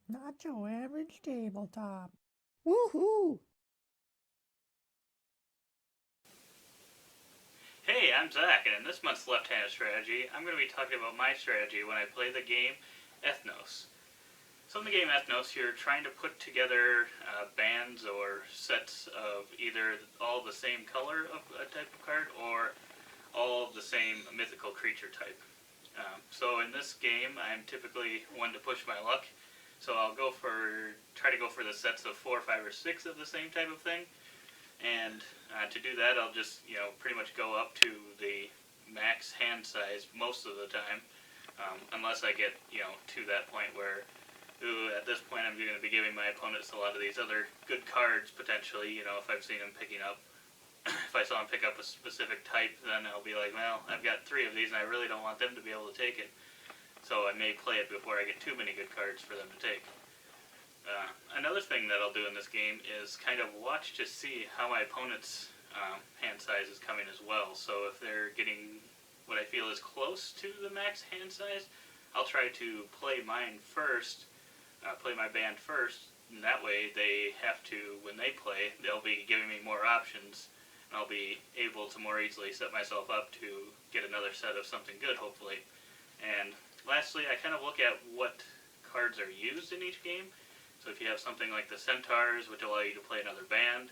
Not your average tabletop. Woohoo! Hey, I'm Zach, and in this month's Left-Handed Strategy, I'm going to be talking about my strategy when I play the game Ethnos. So in the game Ethnos, you're trying to put together bands or sets of either all the same color of a type of card or all of the same mythical creature type. So in this game, I'm typically one to push my luck, so I'll try to go for the sets of 4, 5, or 6 of the same type of thing. And to do that, I'll just, pretty much go up to the max hand size most of the time, unless I get, to that point where, at this point I'm going to be giving my opponents a lot of these other good cards, potentially, if I've seen them picking up. If I saw them pick up a specific type, then I'll be like, well, I've got 3 of these and I really don't want them to be able to take it. So I may play it before I get too many good cards for them to take. Another thing that I'll do in this game is kind of watch to see how my opponent's hand size is coming as well. So if they're getting what I feel is close to the max hand size, I'll try to play mine first, play my band first, and that way they have to, when they play, they'll be giving me more options, and I'll be able to more easily set myself up to get another set of something good, hopefully. And lastly, I kind of look at what cards are used in each game. So if you have something like the Centaurs, which allow you to play another band,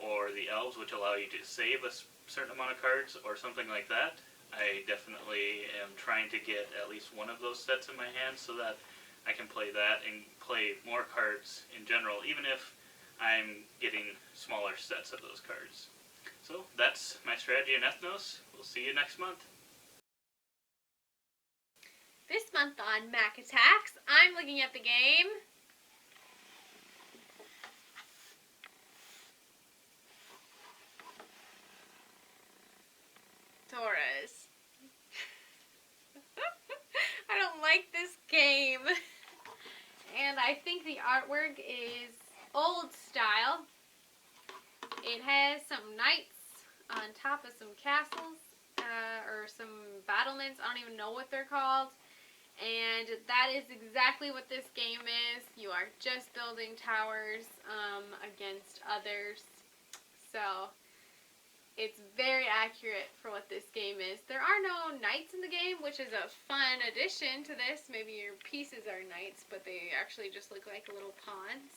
or the Elves, which allow you to save a certain amount of cards, or something like that, I definitely am trying to get at least one of those sets in my hand so that I can play that and play more cards in general, even if I'm getting smaller sets of those cards. So that's my strategy in Ethnos. We'll see you next month. This month on MaK Attacks, I'm looking at the game Torres. I don't like this game. And I think the artwork is old style. It has some knights on top of some castles, or some battlements. I don't even know what they're called. And that is exactly what this game is. You are just building towers against others. So it's very accurate for what this game is. There are no knights in the game, which is a fun addition to this. Maybe your pieces are knights, but they actually just look like little pawns.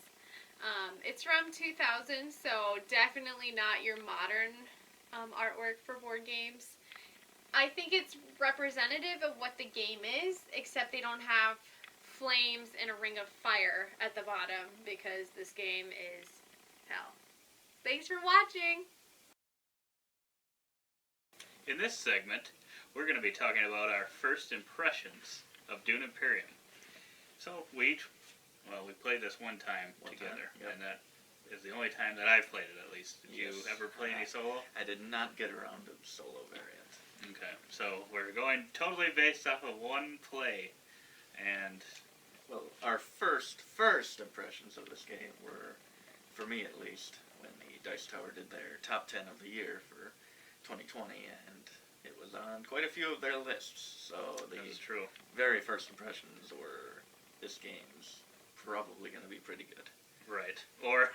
It's from 2000, so definitely not your modern artwork for board games. I think it's representative of what the game is, except they don't have flames and a ring of fire at the bottom because this game is hell. Thanks for watching! In this segment, we're going to be talking about our first impressions of Dune Imperium. So we played this one time together, yep. And that is the only time that I've played it, at least. Did you ever play any solo? I did not get around to the solo variant. Okay, so we're going totally based off of one play, and well, our first impressions of this game were, for me at least, when the Dice Tower did their top 10 of the year for 2020, and it was on quite a few of their lists. So the very first impressions were, this game's probably going to be pretty good. Right, or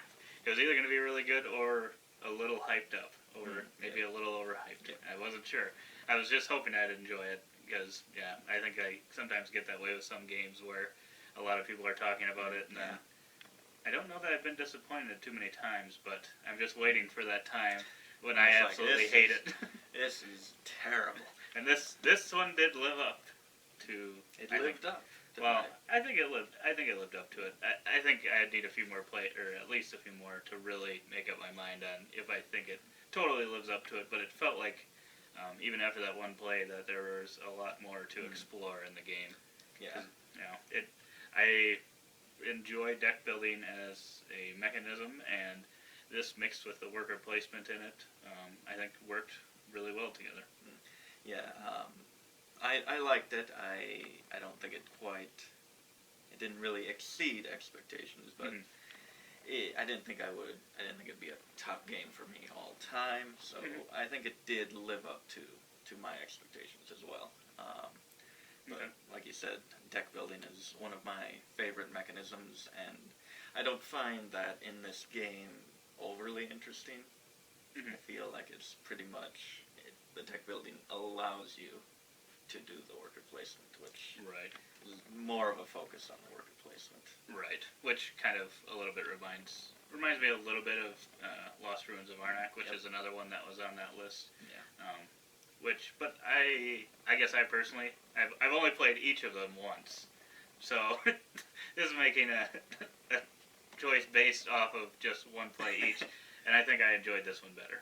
it was either going to be really good or a little hyped up, or maybe a little overhyped. Yeah. I wasn't sure. I was just hoping I'd enjoy it, because, I think I sometimes get that way with some games where a lot of people are talking about it, and I don't know that I've been disappointed too many times, but I'm just waiting for that time when I absolutely hate it. This is terrible. And this one did live up to... It lived up. Well, I think it lived up to it. I think I'd need a few more or at least a few more, to really make up my mind on if I think it totally lives up to it. But it felt like, even after that one play, that there was a lot more to explore in the game. Yeah. I enjoy deck building as a mechanism, and this mixed with the worker placement in it, I think worked really well together. Yeah. I liked it. I don't think it didn't really exceed expectations, but I didn't think it'd be a top game for me all time. So I think it did live up to my expectations as well. But like you you said, deck building is one of my favorite mechanisms, and I don't find that in this game overly interesting. I feel like it's pretty much, the deck building allows you to do the worker placement, which Right. is more of a focus on the worker placement. Right. Which kind of a little bit reminds me a little bit of Lost Ruins of Arnak, which is another one that was on that list. Yeah. But I guess I personally, I've only played each of them once, so this is making a choice based off of just one play each, and I think I enjoyed this one better.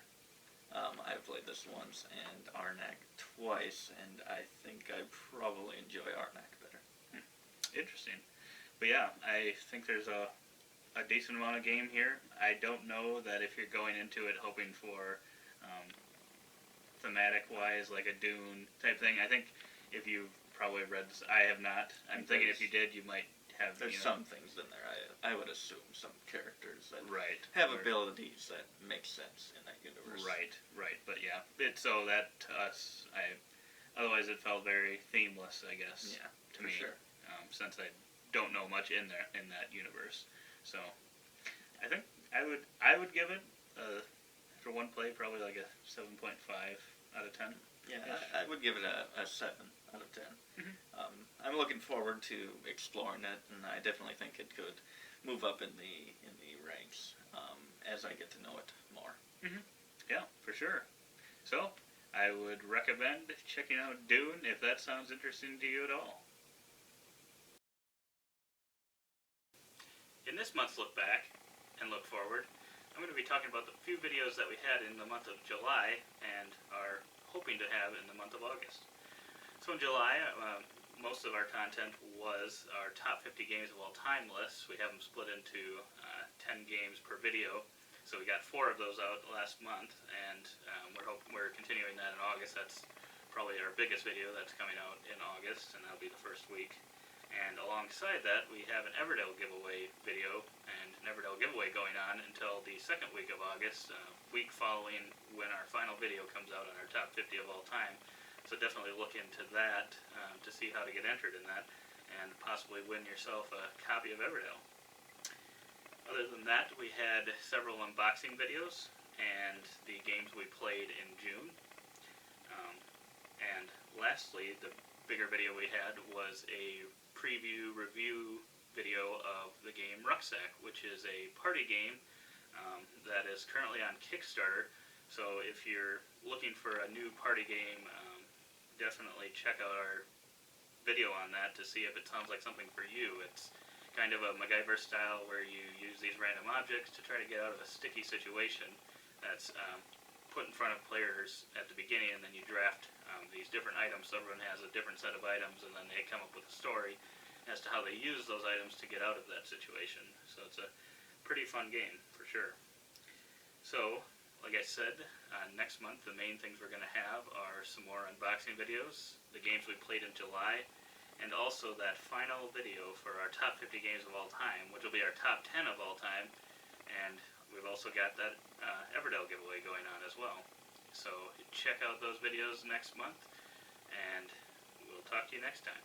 I've played this once and Arnak twice, and I think I probably enjoy Arnak better. Interesting. But yeah, I think there's a decent amount of game here. I don't know that if you're going into it hoping for thematic-wise, like a Dune type thing. I think if you've probably read this, I have not. I'm thinking if you did, you might have. There's some things in there. I would assume some characters that Right. have abilities that make sense in that universe. Right. But yeah, so that to us, otherwise it felt very themeless, I guess. Yeah, to for me, sure. Since I don't know much in that universe. So I think I would give it for one play probably like a 7.5 out of 10. Yeah, I would give it a 7 out of 10. I'm looking forward to exploring it, and I definitely think it could move up in the ranks as I get to know it more. Yeah, for sure. So I would recommend checking out Dune if that sounds interesting to you at all. In this month's look back and look forward, I'm going to be talking about the few videos that we had in the month of July and are hoping to have in the month of August. So in July, most of our content was our top 50 games of all time lists. We have them split into 10 games per video. So we got 4 of those out last month, and we're continuing that in August. That's probably our biggest video that's coming out in August, and that'll be the first week. And alongside that, we have an Everdell giveaway video and an Everdell giveaway going on until the second week of August, week following when our final video comes out on our top 50 of all time. So definitely look into that to see how to get entered in that and possibly win yourself a copy of Everdell. Other than that, we had several unboxing videos and the games we played in June. And lastly, the bigger video we had was a preview review video of the game Rucksack, which is a party game that is currently on Kickstarter. So if you're looking for a new party game, definitely check out our video on that to see if it sounds like something for you. It's kind of a MacGyver style where you use these random objects to try to get out of a sticky situation that's put in front of players at the beginning, and then you draft these different items. So everyone has a different set of items, and then they come up with a story as to how they use those items to get out of that situation. So it's a pretty fun game, for sure. So, like I said, next month the main things we're going to have are some more unboxing videos, the games we played in July, and also that final video for our top 50 games of all time, which will be our top 10 of all time, and we've also got that Everdell giveaway going on as well. So check out those videos next month, and we'll talk to you next time.